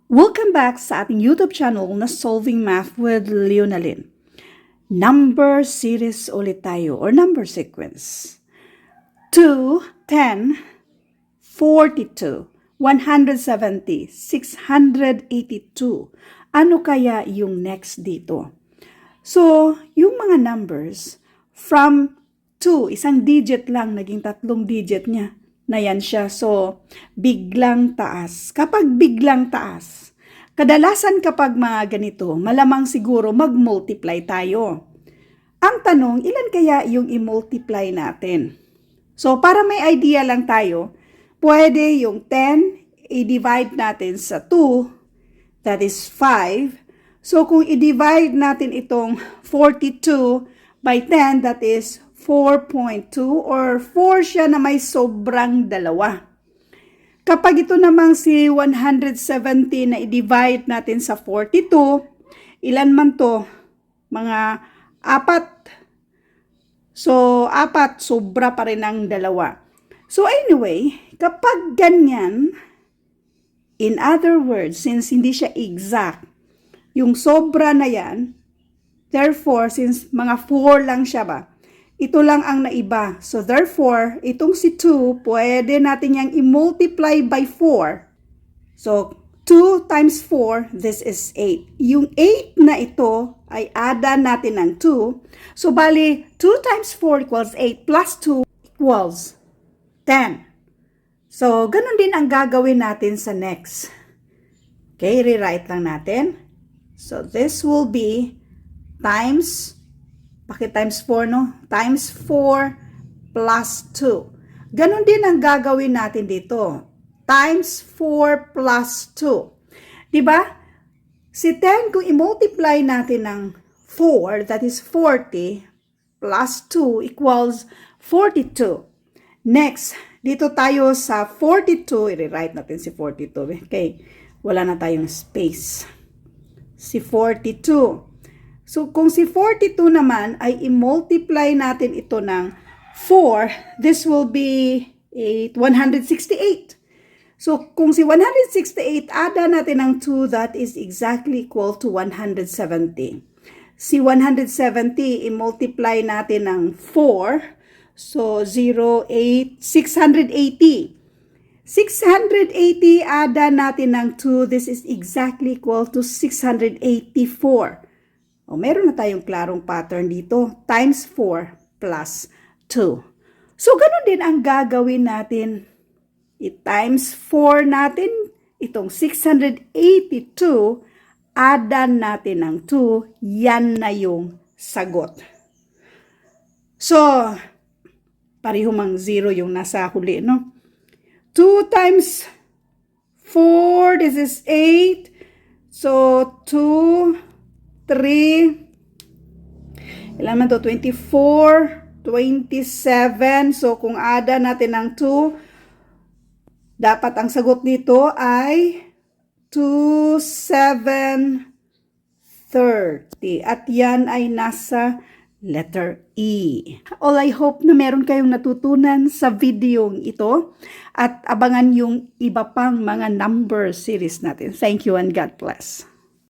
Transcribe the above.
Welcome back sa ating YouTube channel na Solving Math with Leonalyn. Number series ulit tayo or number sequence. 2, 10, 42, 170, 682. Ano kaya yung next dito? So, yung mga numbers from 2, isang digit lang, naging 3 digit niya. Na yan siya. So, biglang taas. Kapag biglang taas, kadalasan kapag mga ganito, malamang siguro mag-multiply tayo. Ang tanong, ilan kaya yung i-multiply natin? So, para may idea lang tayo, pwede yung 10, i-divide natin sa 2, that is 5. So, kung i-divide natin itong 42 by 10, that is 4.2 or 4 siya na may sobrang dalawa. Kapag ito namang si 170 na i-divide natin sa 42, ilan man to? Mga 4. So, 4, sobra pa rin ang dalawa. So, anyway, kapag ganyan, in other words, since hindi siya exact, yung sobra na yan, therefore, since mga 4 lang siya ba, ito lang ang naiba. So, therefore, itong si 2, pwede natin yang i-multiply by 4. So, 2 times 4, this is 8. Yung 8 na ito ay ada natin ng 2. So, bali, 2 times 4 equals 8 plus 2 equals 10. So, ganun din ang gagawin natin sa next. Okay, rewrite lang natin. So, this will be times times 4, no? Times 4 plus 2. Ganon din ang gagawin natin dito. Times 4 plus 2. Diba? Si 10, kung i-multiply natin ng 4, that is 40, plus 2 equals 42. Next, dito tayo sa 42. I-rewrite natin si 42. Okay? Wala na tayong space. Si 42. So, kung si 42 naman ay i-multiply natin ito ng 4, this will be 168. So, kung si 168, ada natin ng 2, that is exactly equal to 170. Si 170, i-multiply natin ng 4. So, 0, 8, 680. 680, ada natin ng 2, this is exactly equal to 684. O, meron na tayong klarong pattern dito. Times 4 plus 2. So, ganun din ang gagawin natin. I-times 4 natin. Itong 682, adan natin ng 2. Yan na yung sagot. So, pareho mang 0 yung nasa huli, no? 2 times 4, this is 8. So, 2... 3, ilan man to? 24, 27. So, kung ada natin ng 2, dapat ang sagot nito ay 2730. At yan ay nasa letter E. All, I hope na meron kayong natutunan sa video ito at abangan yung iba pang mga number series natin. Thank you and God bless.